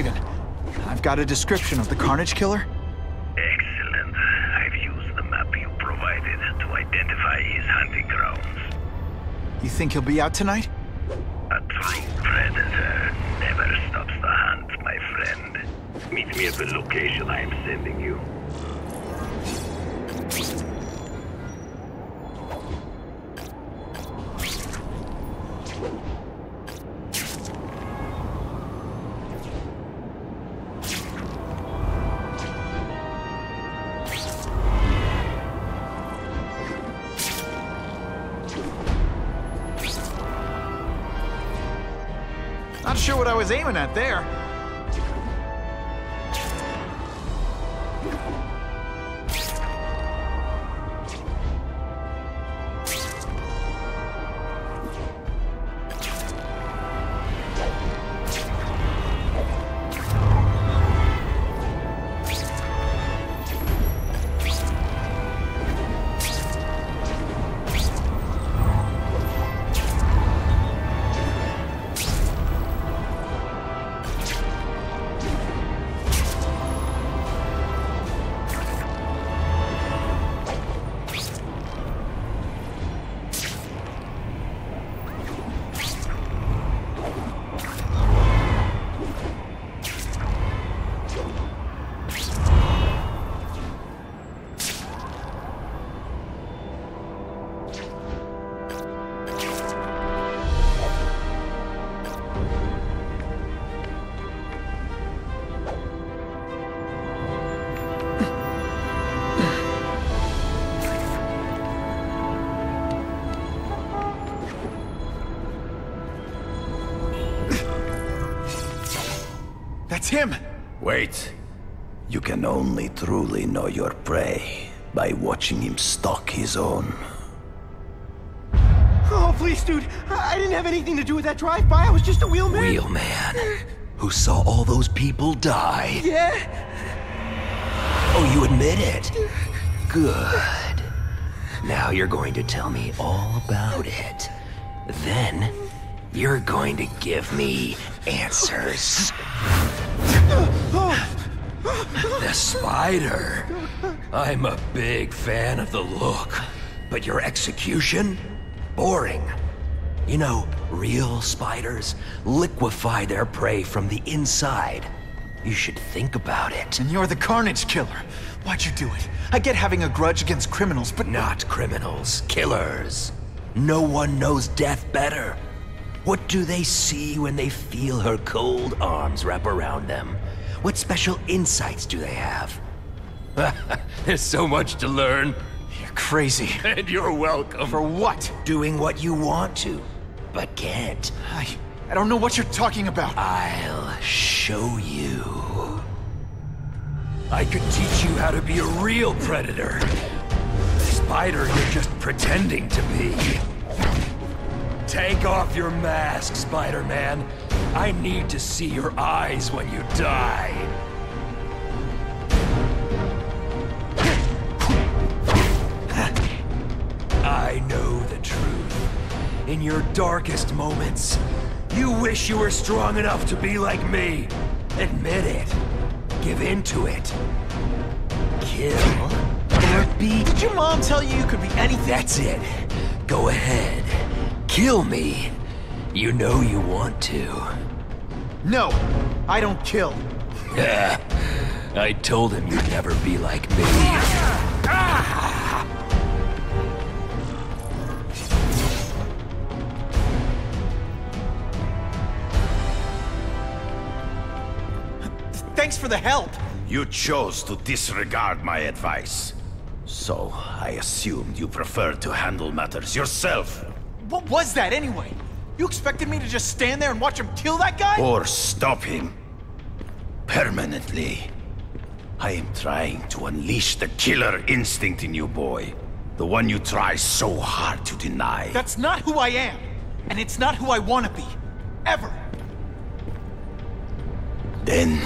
Raven. I've got a description of the Carnage Killer. Excellent. I've used the map you provided to identify his hunting grounds. You think he'll be out tonight? A true predator never stops the hunt, my friend. Meet me at the location I am sending you. Not sure what I was aiming at there. That's him! Wait. You can only truly know your prey by watching him stalk his own. Oh, please, dude. I didn't have anything to do with that drive-by. I was just a wheelman. Wheelman? Who saw all those people die? Yeah? Oh, you admit it? Good. Now you're going to tell me all about it. Then, you're going to give me answers. The spider. I'm a big fan of the look, but your execution? Boring. You know, real spiders liquefy their prey from the inside. You should think about it. And you're the Carnage Killer. Why'd you do it? I get having a grudge against criminals, but Not criminals, killers. No one knows death better. What do they see when they feel her cold arms wrap around them? What special insights do they have? There's so much to learn. You're crazy. And you're welcome. For what? Doing what you want to, but can't. I don't know what you're talking about. I'll show you. I could teach you how to be a real predator. The spider you're just pretending to be. Take off your mask, Spider-Man. I need to see your eyes when you die. I know the truth. In your darkest moments, you wish you were strong enough to be like me. Admit it. Give in to it. Kill or be... Did your mom tell you you could be anything? That's it. Go ahead. Kill me. You know you want to. No, I don't kill. I told him you'd never be like me. Thanks for the help. You chose to disregard my advice. So, I assumed you preferred to handle matters yourself. What was that anyway? You expected me to just stand there and watch him kill that guy? Or stop him. Permanently. I am trying to unleash the killer instinct in you, boy. The one you try so hard to deny. That's not who I am. And it's not who I want to be. Ever. Then,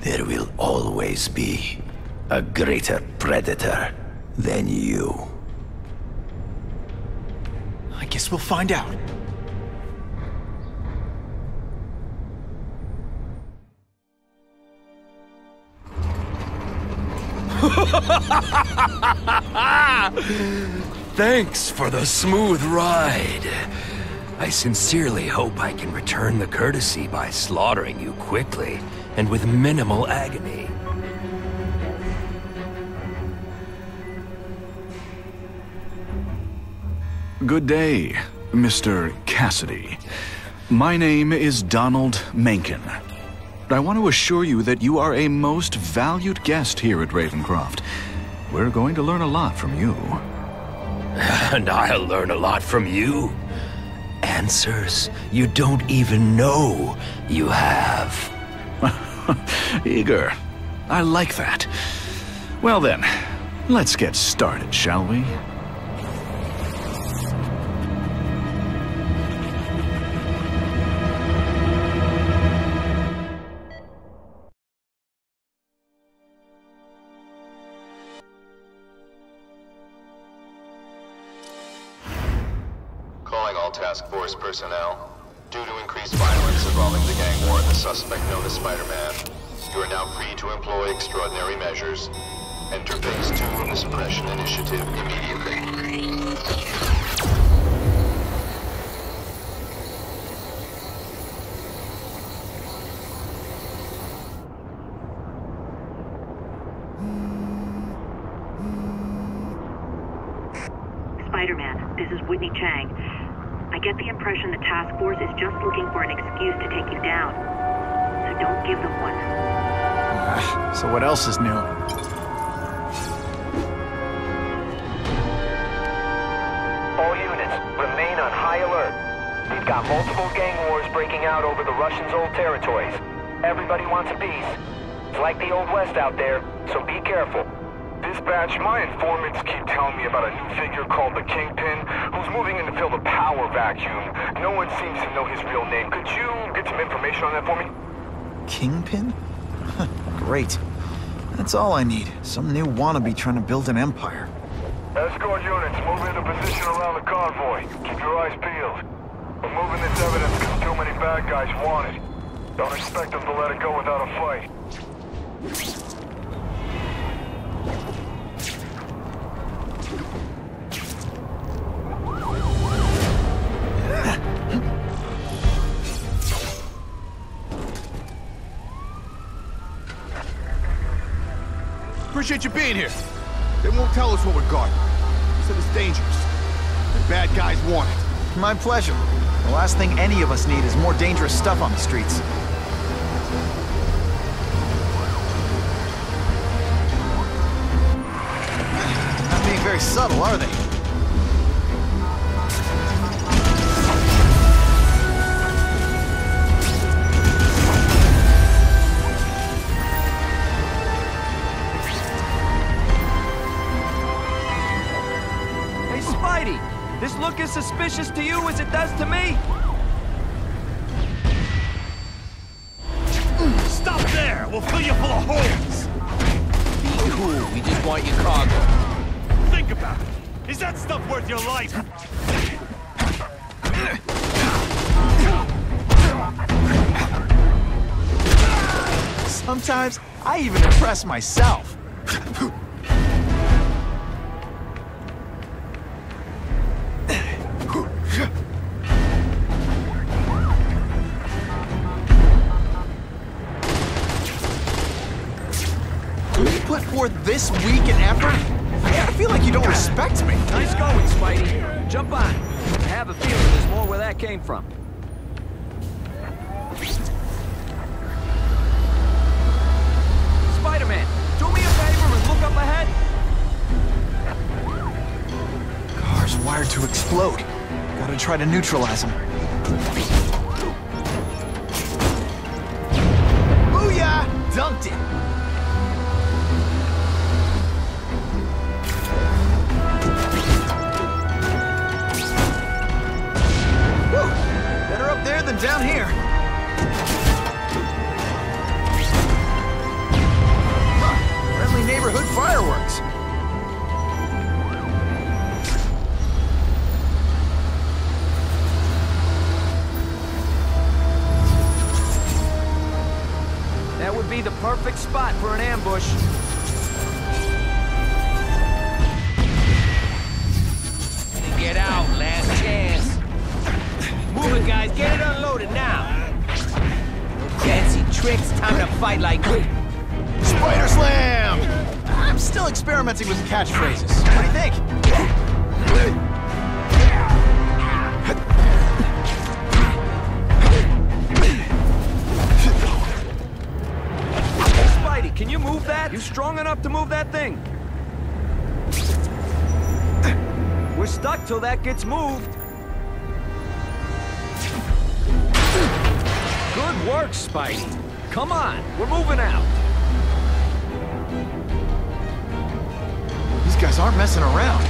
there will always be a greater predator than you. I guess we'll find out. Thanks for the smooth ride. I sincerely hope I can return the courtesy by slaughtering you quickly and with minimal agony. Good day, Mr. Cassidy. My name is Donald Mencken. I want to assure you that you are a most valued guest here at Ravencroft. We're going to learn a lot from you. And I'll learn a lot from you. Answers you don't even know you have. Eager. I like that. Well then, let's get started, shall we? Calling all task force personnel. Due to increased violence involving the gang war and the suspect known as Spider-Man, you are now free to employ extraordinary measures. Enter phase 2 of the suppression initiative immediately. Spider-Man, this is Whitney Chang. I get the impression the task force is just looking for an excuse to take you down. So don't give them one. So what else is new? All units, remain on high alert. We've got multiple gang wars breaking out over the Russians' old territories. Everybody wants a piece. It's like the Old West out there, so be careful. Dispatch, my informants keep telling me about a new figure called the Kingpin, who's moving in to fill the power vacuum. No one seems to know his real name. Could you get some information on that for me? Kingpin? Great. That's all I need. Some new wannabe trying to build an empire. Escort units, move into position around the convoy. Keep your eyes peeled. We're moving this evidence because too many bad guys want it. Don't expect them to let it go without a fight. Appreciate you being here. They won't tell us what we're guarding. They said it's dangerous. The bad guys want it. My pleasure. The last thing any of us need is more dangerous stuff on the streets. Not being very subtle, are they? This look as suspicious to you as it does to me? Stop there! We'll fill you full of holes! Be cool, we just want your cargo. Think about it. Is that stuff worth your life? Sometimes I even impress myself. Put forth this week and effort? I feel like you don't respect me. Nice going, Spidey. Jump on. I have a feeling there's more where that came from. Spider-Man, do me a favor and look up ahead. Car's wired to explode. Gotta try to neutralize them. Booyah! Dunked it! Better up there than down here. Huh, friendly neighborhood fireworks. That would be the perfect spot for an ambush. Get out, last chance. Move it, guys. Get it unloaded now. Fancy tricks. Time to fight like... Spider Slam! I'm still experimenting with catchphrases. What do you think? Spidey, can you move that? You strong enough to move that thing? We're stuck till that gets moved. Good work, Spidey. Come on, we're moving out. These guys aren't messing around.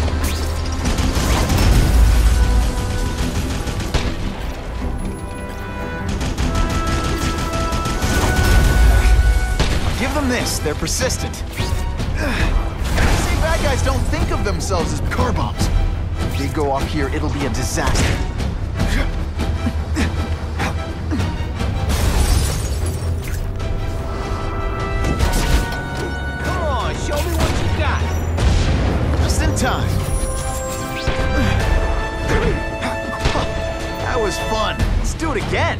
I'll give them this. They're persistent. See, bad guys don't think of themselves as car bombs. If they go off here, it'll be a disaster. Come on, show me what you got. Just in time. That was fun. Let's do it again.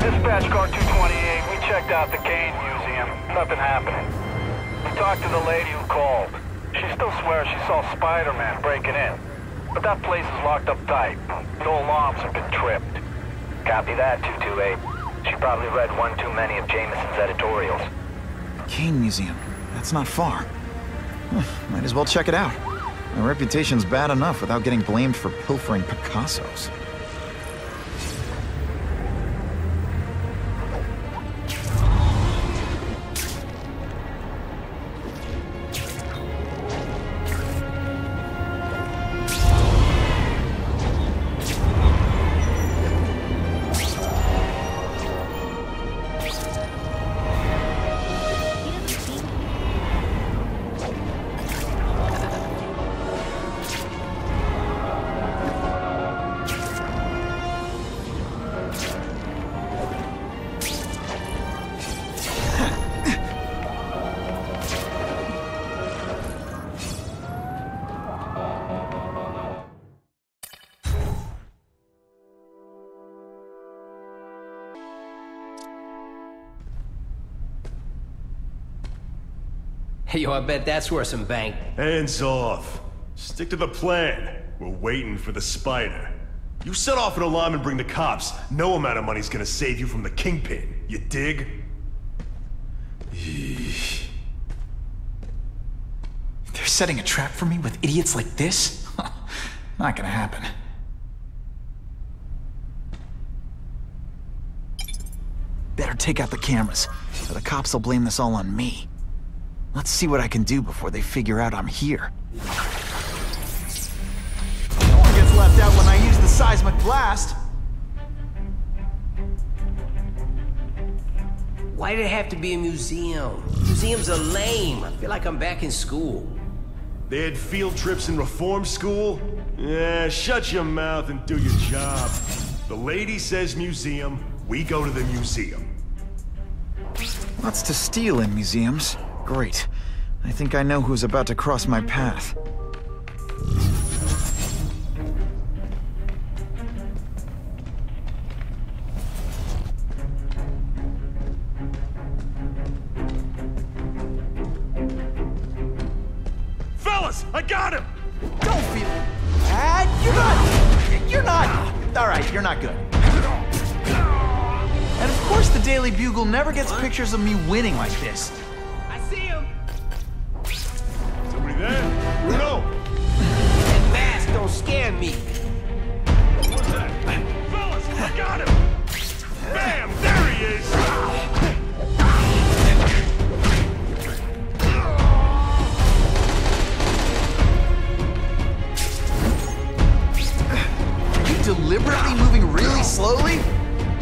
Dispatch car 228, we checked out the Kane Museum. Nothing happening. We talked to the lady who called. She still swears she saw Spider-Man breaking in. But that place is locked up tight. No alarms have been tripped. Copy that, 228. She probably read one too many of Jameson's editorials. Kane Museum. That's not far. Might as well check it out. My reputation's bad enough without getting blamed for pilfering Picassos. Yo, I bet that's worth some bank. Hands off. Stick to the plan. We're waiting for the spider. You set off an alarm and bring the cops. No amount of money's gonna save you from the kingpin. You dig? They're setting a trap for me with idiots like this? Not gonna happen. Better take out the cameras, or the cops will blame this all on me. Let's see what I can do before they figure out I'm here. No one gets left out when I use the seismic blast. Why did it have to be a museum? Museums are lame. I feel like I'm back in school. They had field trips in reform school? Yeah, shut your mouth and do your job. The lady says museum, we go to the museum. Lots to steal in museums. Great. I think I know who's about to cross my path. Fellas, I got him! Don't feel bad. You're not. All right, you're not good. And of course the Daily Bugle never gets pictures of me winning like this. I see him. Somebody there? Bruno! That mask don't scare me. What's that? Fellas, I got him! Bam! There he is! deliberately moving really slowly?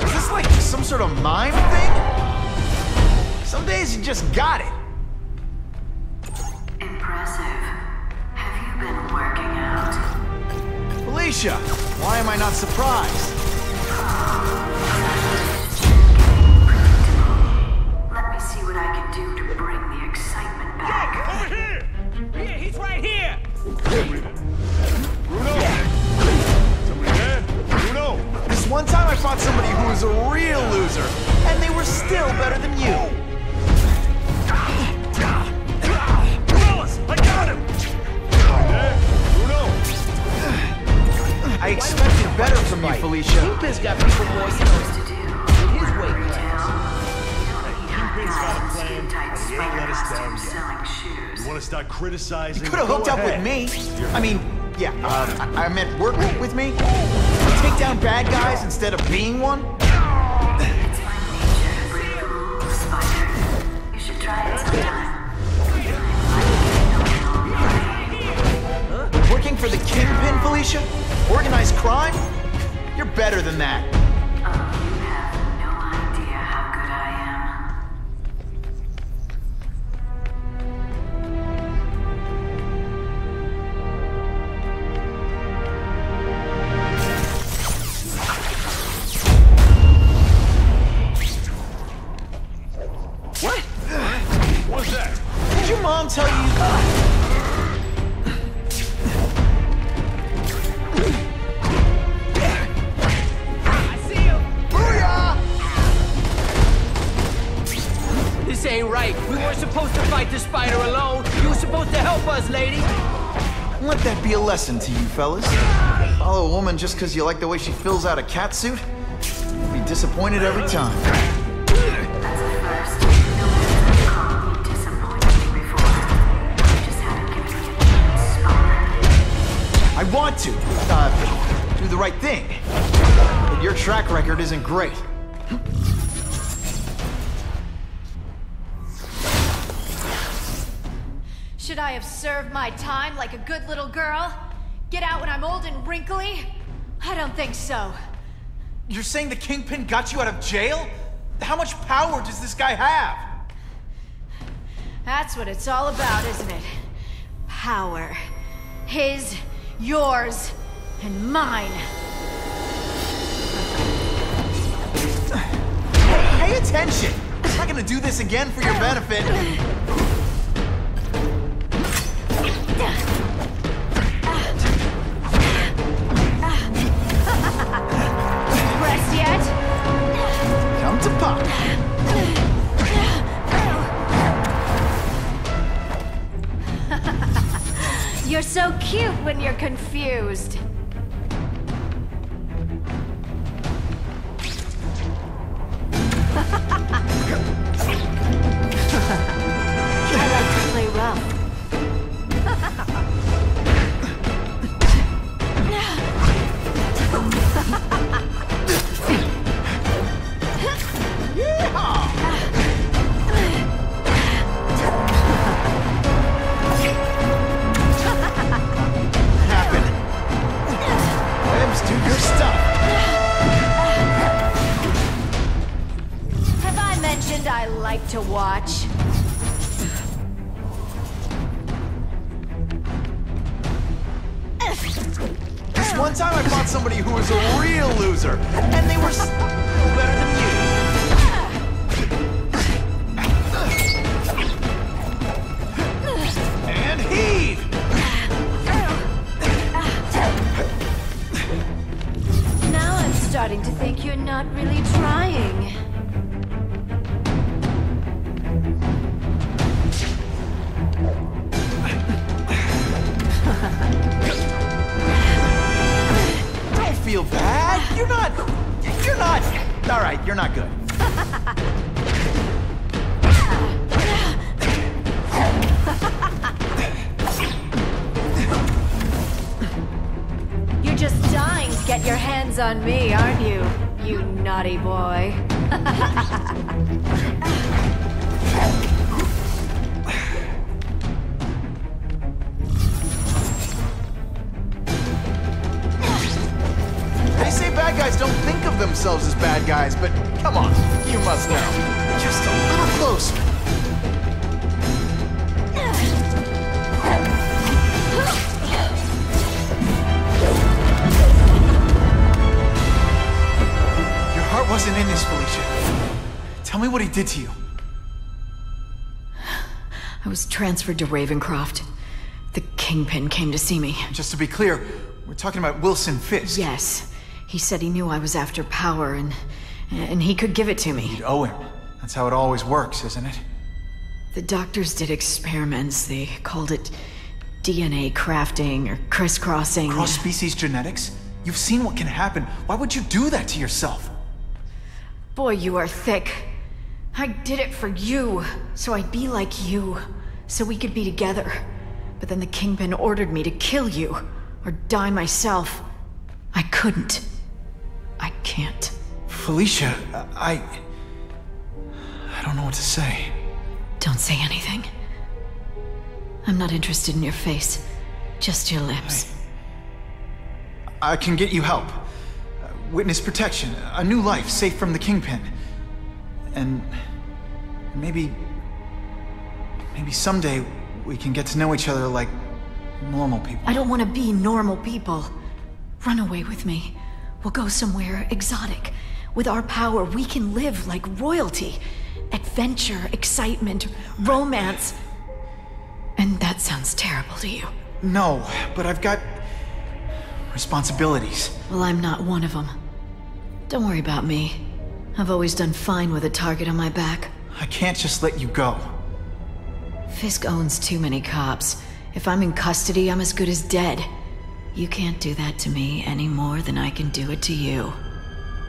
Is this like some sort of mime thing? Some days you just got it. Impressive. Have you been working out? Felicia, why am I not surprised? Let me see what I can do to bring the excitement back. Over here! Yeah, he's right here! Bruno! Somebody there? Bruno! This one time I fought somebody who was a real loser, and they were still better than you. Willis, I got him! There? Bruno! I expected better from you, Felicia. Kingpin's got people more serious to do with his weight class. Kingpin's got a plan, and he ain't let us down yet. You want to start criticizing? You could have hooked up with me. I mean, yeah, I meant work with me. Take down bad guys instead of being one. It's my nature to break the rules, Spider. You should try it sometime. Working for the Kingpin, Felicia? Organized crime? You're better than that. You have no idea how good I am. What? What's that? Did your mom tell you? This ain't right. We weren't supposed to fight the spider alone. You were supposed to help us, lady. Let that be a lesson to you, fellas. Follow a woman just because you like the way she fills out a catsuit? You'll be disappointed every time. That's a first. No one's ever called me disappointed before. You just haven't given me a chance, Spider. I want to, do the right thing. But your track record isn't great. Should I have served my time like a good little girl? Get out when I'm old and wrinkly? I don't think so. You're saying the Kingpin got you out of jail? How much power does this guy have? That's what it's all about, isn't it? Power. His, yours, and mine. Pay attention! I'm not gonna do this again for your benefit. Rest yet? Come to pop. You're so cute when you're confused. I like to play rough. I like to watch. This one time I fought somebody who was a real loser, and they were still better than you. And heave! Now I'm starting to think you're not really trying. Don't feel bad. You're not. All right, you're not good. You're just dying to get your hands on me, aren't you? You naughty boy. They say themselves as bad guys, but come on, you must know. Just a little closer. Your heart wasn't in this, Felicia. Tell me what he did to you. I was transferred to Ravencroft. The Kingpin came to see me. Just to be clear, we're talking about Wilson Fisk. Yes. He said he knew I was after power and he could give it to me. You'd owe him. That's how it always works, isn't it? The doctors did experiments. They called it DNA crafting or crisscrossing. Cross-species genetics? You've seen what can happen. Why would you do that to yourself? Boy, you are thick. I did it for you, so I'd be like you, so we could be together. But then the Kingpin ordered me to kill you, or die myself. I couldn't. I can't. Felicia, I don't know what to say. Don't say anything. I'm not interested in your face, just your lips. I can get you help. Witness protection, a new life safe from the Kingpin. And maybe someday we can get to know each other like normal people. I don't want to be normal people. Run away with me. We'll go somewhere exotic. With our power, we can live like royalty. Adventure, excitement, romance. And that sounds terrible to you. No, but I've got responsibilities. Well, I'm not one of them. Don't worry about me. I've always done fine with a target on my back. I can't just let you go. Fisk owns too many cops. If I'm in custody, I'm as good as dead. You can't do that to me any more than I can do it to you.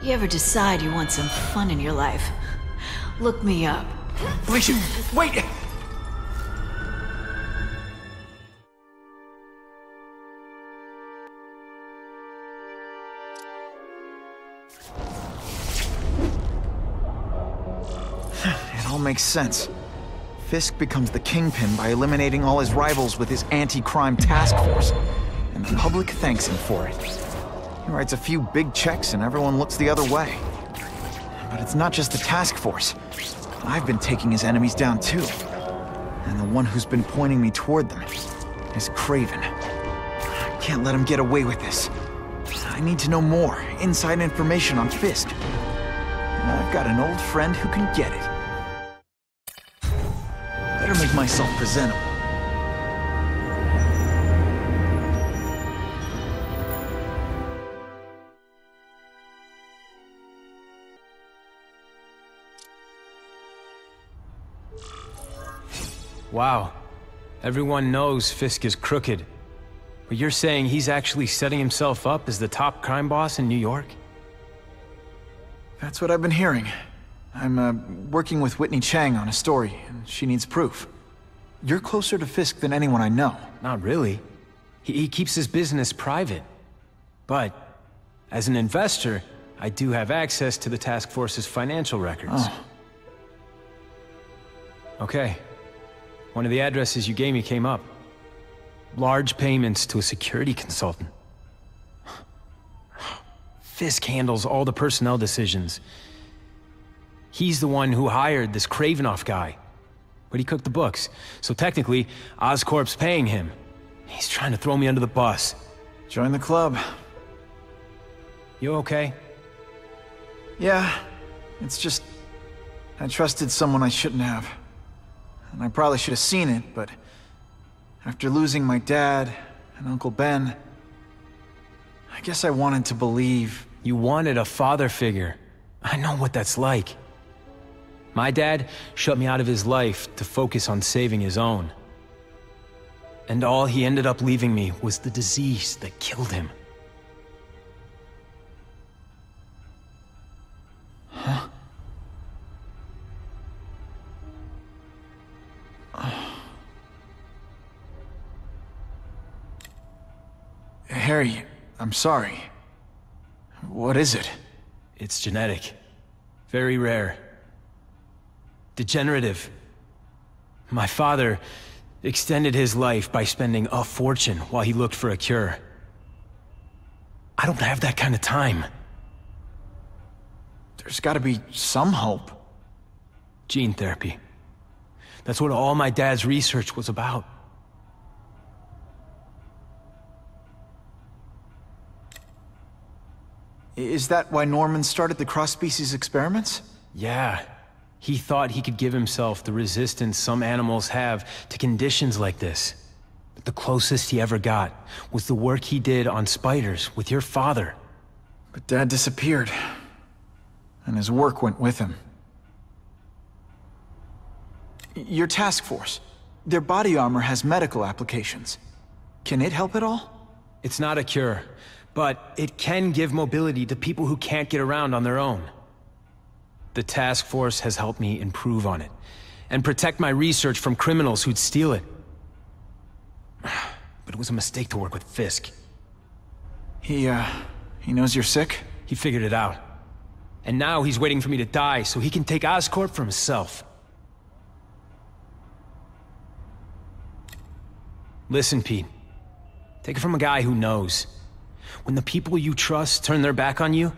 You ever decide you want some fun in your life? Look me up. Felicia, wait! It all makes sense. Fisk becomes the Kingpin by eliminating all his rivals with his anti-crime task force. And the public thanks him for it. He writes a few big checks and everyone looks the other way. But it's not just the task force. I've been taking his enemies down too. And the one who's been pointing me toward them is Craven. I can't let him get away with this. I need to know more, inside information on Fisk. And I've got an old friend who can get it. Better make myself presentable. Wow. Everyone knows Fisk is crooked. But you're saying he's actually setting himself up as the top crime boss in New York? That's what I've been hearing. I'm working with Whitney Chang on a story, and she needs proof. You're closer to Fisk than anyone I know. Not really. He keeps his business private. But, as an investor, I do have access to the task force's financial records. Oh. Okay. One of the addresses you gave me came up. Large payments to a security consultant. Fisk handles all the personnel decisions. He's the one who hired this Kravinoff guy. But he cooked the books, so technically, Oscorp's paying him. He's trying to throw me under the bus. Join the club. You okay? Yeah, it's just... I trusted someone I shouldn't have. And I probably should have seen it, but... after losing my dad and Uncle Ben... I guess I wanted to believe... You wanted a father figure. I know what that's like. My dad shut me out of his life to focus on saving his own. And all he ended up leaving me was the disease that killed him. Huh? Harry, I'm sorry. What is it? It's genetic. Very rare. Degenerative. My father extended his life by spending a fortune while he looked for a cure. I don't have that kind of time. There's gotta be some hope. Gene therapy. That's what all my dad's research was about. Is that why Norman started the cross-species experiments? Yeah. He thought he could give himself the resistance some animals have to conditions like this. But the closest he ever got was the work he did on spiders with your father. But Dad disappeared. And his work went with him. Your task force. Their body armor has medical applications. Can it help at all? It's not a cure, but it can give mobility to people who can't get around on their own. The task force has helped me improve on it, and protect my research from criminals who'd steal it. But it was a mistake to work with Fisk. He knows you're sick? He figured it out. And now he's waiting for me to die so he can take Oscorp for himself. Listen, Pete. Take it from a guy who knows. When the people you trust turn their back on you,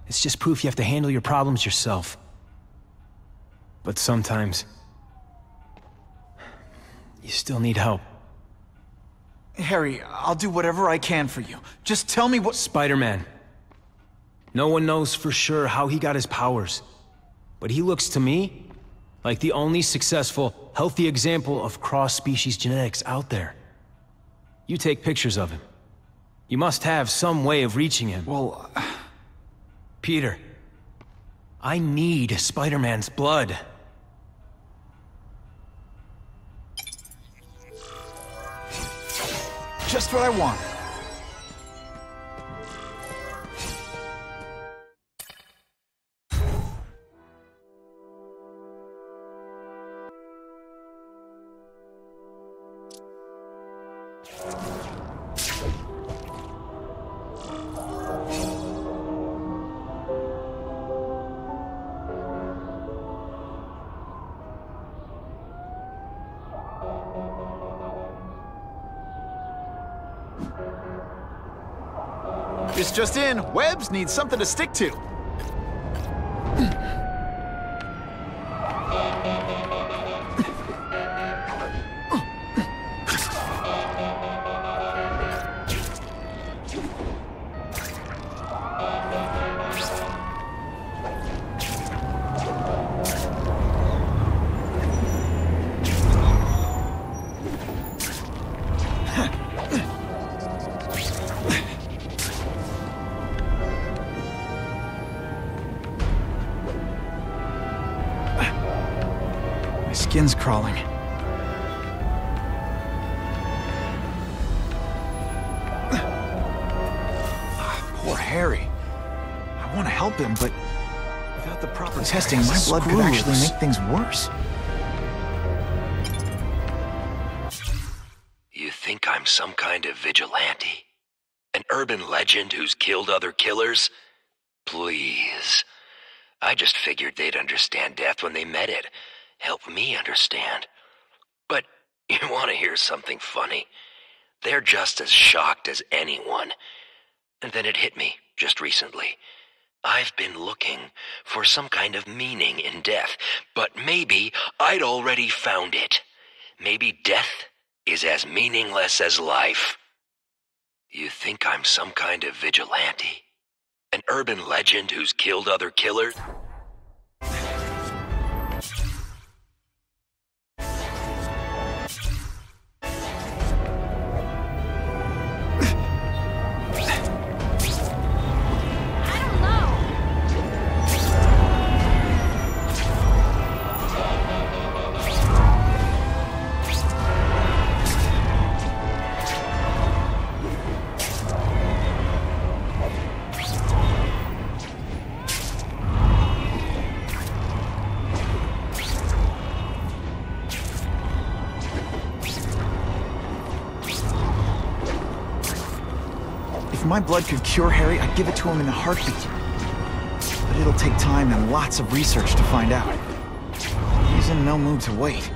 it's just proof you have to handle your problems yourself. But sometimes, you still need help. Harry, I'll do whatever I can for you. Just tell me what— Spider-Man. No one knows for sure how he got his powers. But he looks to me like the only successful, healthy example of cross-species genetics out there. You take pictures of him. You must have some way of reaching him. Well, Peter, I need Spider-Man's blood. just what I want. This just in, Webbs needs something to stick to. Skin's crawling. Poor Harry. I want to help him, but without the proper testing, my blood could actually make things worse. You think I'm some kind of vigilante? An urban legend who's killed other killers? Please. I just figured they'd understand death when they met it. Help me understand. But you want to hear something funny? They're just as shocked as anyone. And then it hit me, just recently. I've been looking for some kind of meaning in death, but maybe I'd already found it. Maybe death is as meaningless as life. You think I'm some kind of vigilante? An urban legend who's killed other killers? If my blood could cure Harry, I'd give it to him in a heartbeat. But it'll take time and lots of research to find out. He's in no mood to wait.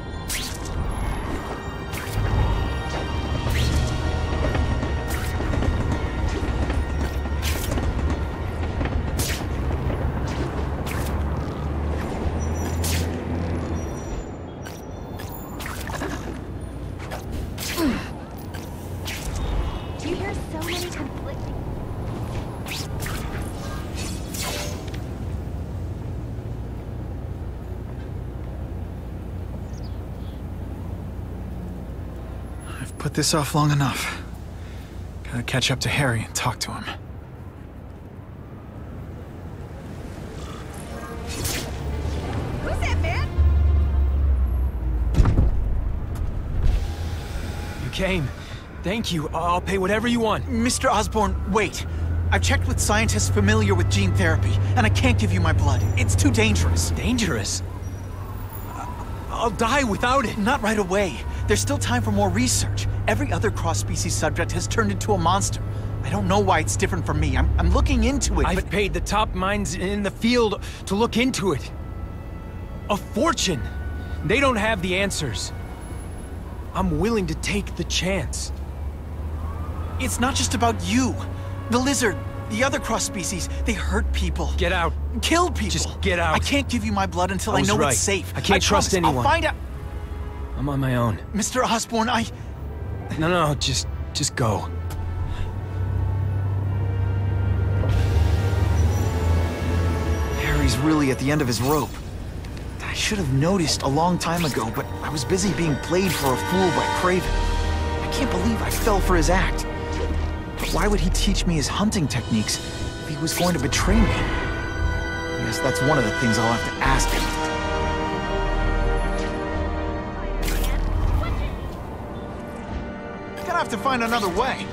You hear so many conflicting... I've put this off long enough. Gotta catch up to Harry and talk to him. Who's that, man? You came. Thank you. I'll pay whatever you want. Mr. Osborn, wait. I've checked with scientists familiar with gene therapy, and I can't give you my blood. It's too dangerous. Dangerous? I'll die without it. Not right away. There's still time for more research. Every other cross-species subject has turned into a monster. I don't know why it's different from me. I'm looking into it, I've paid the top minds in the field to look into it. A fortune. They don't have the answers. I'm willing to take the chance. It's not just about you. The lizard, the other cross-species, they hurt people. Get out. Kill people. Just get out. I can't give you my blood until I know it's safe. I can't trust anyone. I'll find out. I'm on my own. Mr. Osborn, No, just go. Harry's really at the end of his rope. I should have noticed a long time ago, but I was busy being played for a fool by Craven. I can't believe I fell for his act. But why would he teach me his hunting techniques if he was going to betray me? I guess that's one of the things I'll have to ask him. Gonna have to find another way.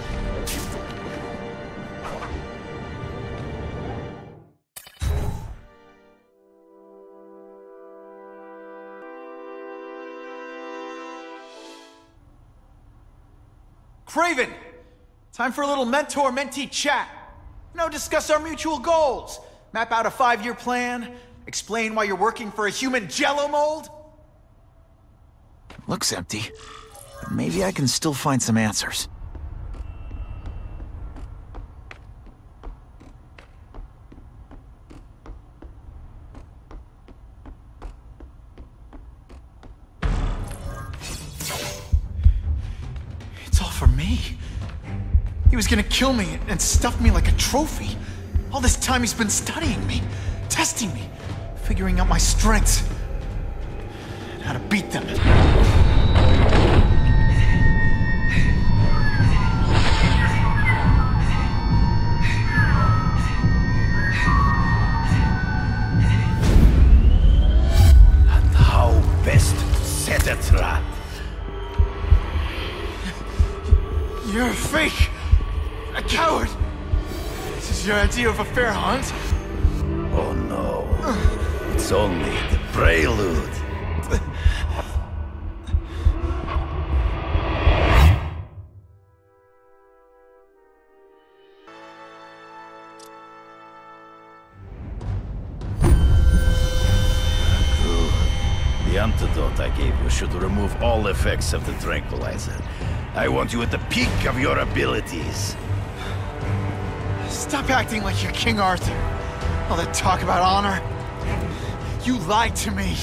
Craven! Time for a little mentor-mentee chat. Discuss our mutual goals. Map out a 5-year plan. Explain why you're working for a human jello mold. Looks empty. But maybe I can still find some answers. It's all for me. He was gonna kill me and stuff me like a trophy. All this time he's been studying me, testing me, figuring out my strengths, and how to beat them. And how best to set a trap. You're a fake! A coward! This is your idea of a fair hunt? Oh no. It's only the prelude. The antidote I gave you should remove all effects of the tranquilizer. I want you at the peak of your abilities. Stop acting like you're King Arthur. All that talk about honor. You lied to me.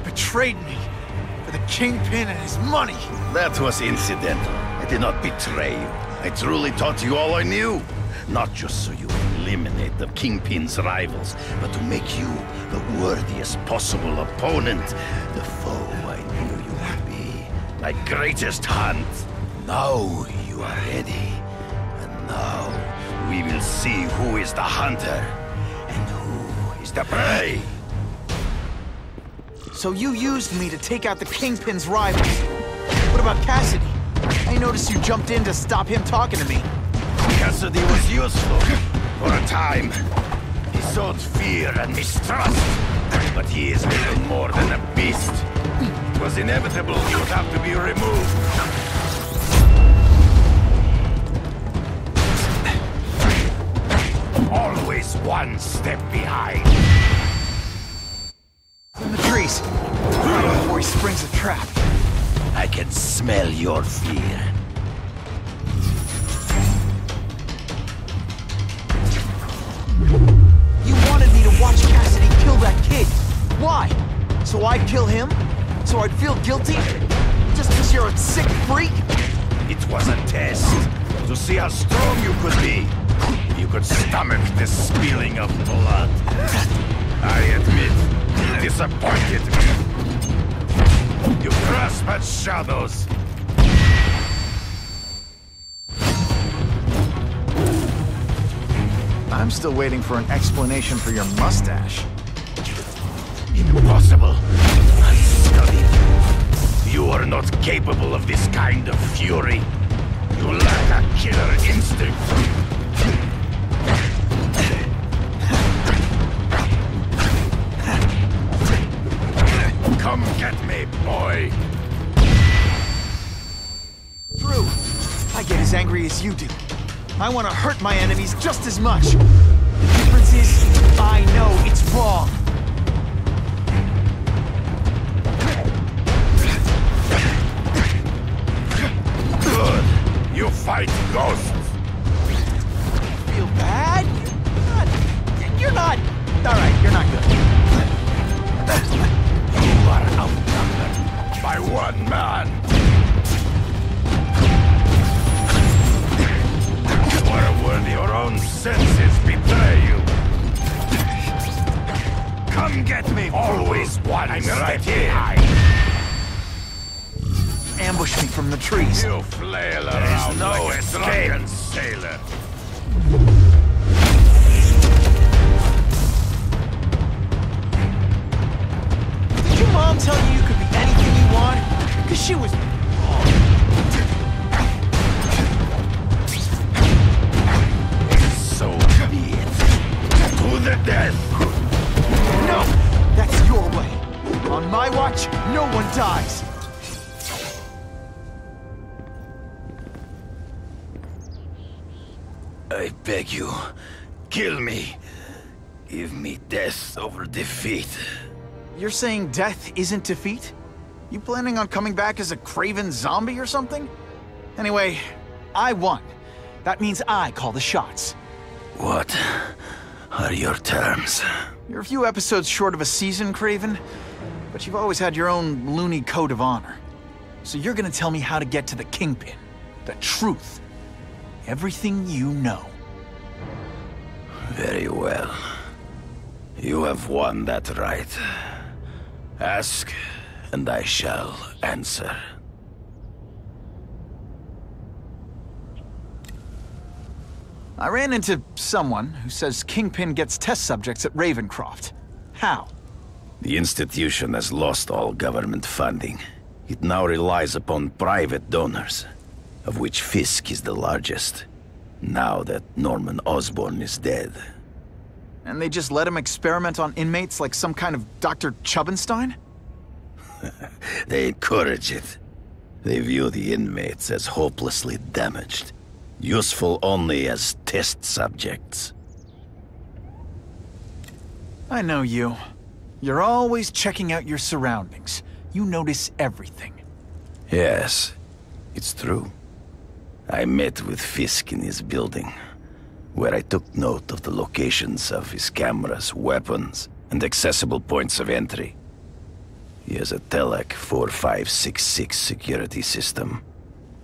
Betrayed me. For the Kingpin and his money. That was incidental. I did not betray you. I truly taught you all I knew. Not just so you eliminate the Kingpin's rivals, but to make you the worthiest possible opponent. The foe I knew you would be. My greatest hunt. Now you are ready. And now we will see who is the hunter and who is the prey. So you used me to take out the Kingpin's rivals. What about Cassidy? I noticed you jumped in to stop him talking to me. Cassidy was useful for a time. He sowed fear and mistrust. But he is little more than a beast. It was inevitable he would have to be removed. Always one step behind. In the trees. Right before he springs a trap. I can smell your fear. You wanted me to watch Cassidy kill that kid. Why? So I'd kill him? So I'd feel guilty? Just because you're a sick freak? It was a test. see how strong you could be. You could stomach the spilling of blood. I admit, it disappointed me. You grasp at shadows. I'm still waiting for an explanation for your mustache. Impossible. I studied you. You are not capable of this kind of fury. You lack a killer instinct. Come get me, boy. True. I get as angry as you do. I want to hurt my enemies just as much. The difference is, I know it's wrong. Good. You fight ghosts. Feel bad? You're not. All right, you're not good. You are outnumbered by one man. When your own senses betray you. Come get me. Always one right here. Ambush me from the trees. You flail around no like a drunken sailor. Did your mom tell you you could be anything you want? Because she was wrong. So be it. To the death. No! That's your way. On my watch, no one dies. I beg you, kill me. Give me death over defeat. You're saying death isn't defeat? You planning on coming back as a craven zombie or something? Anyway, I won. That means I call the shots. What are your terms? You're a few episodes short of a season, Craven, but you've always had your own loony code of honor. So you're gonna tell me how to get to the Kingpin. The truth. Everything you know. Very well. You have won that right. Ask, and I shall answer. I ran into someone who says Kingpin gets test subjects at Ravencroft. How? The institution has lost all government funding. It now relies upon private donors, of which Fisk is the largest, now that Norman Osborn is dead. And they just let him experiment on inmates like some kind of Dr. Chubbenstein? They encourage it. They view the inmates as hopelessly damaged, useful only as test subjects. I know you. You're always checking out your surroundings. You notice everything. Yes, it's true. I met with Fisk in his building, where I took note of the locations of his cameras, weapons, and accessible points of entry. He has a Telec 4566 security system,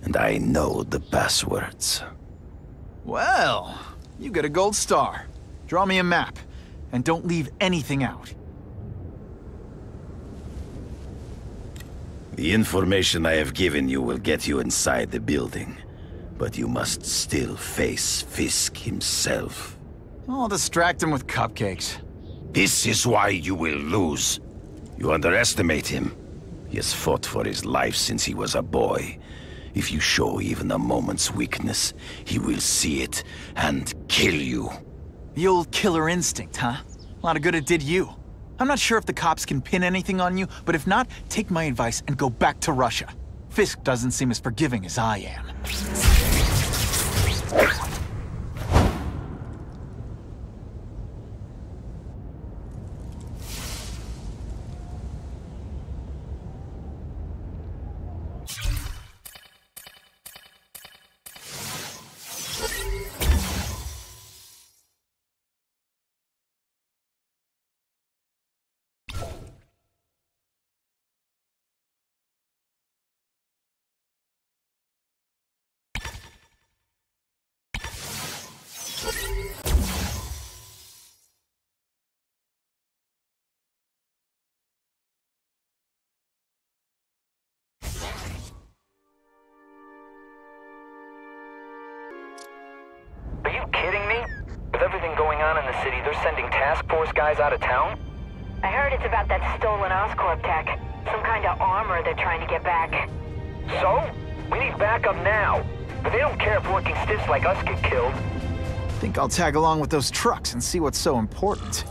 and I know the passwords. Well, you get a gold star. Draw me a map, and don't leave anything out. The information I have given you will get you inside the building, but you must still face Fisk himself. I'll distract him with cupcakes. This is why you will lose. You underestimate him. He has fought for his life since he was a boy. If you show even a moment's weakness, he will see it and kill you. The old killer instinct, huh? A lot of good it did you. I'm not sure if the cops can pin anything on you, but if not, take my advice and go back to Russia. Fisk doesn't seem as forgiving as I am. Are you kidding me? With everything going on in the city, they're sending task force guys out of town? I heard it's about that stolen Oscorp tech. Some kind of armor they're trying to get back. So? We need backup now. But they don't care if working stiffs like us get killed. Think I'll tag along with those trucks and see what's so important.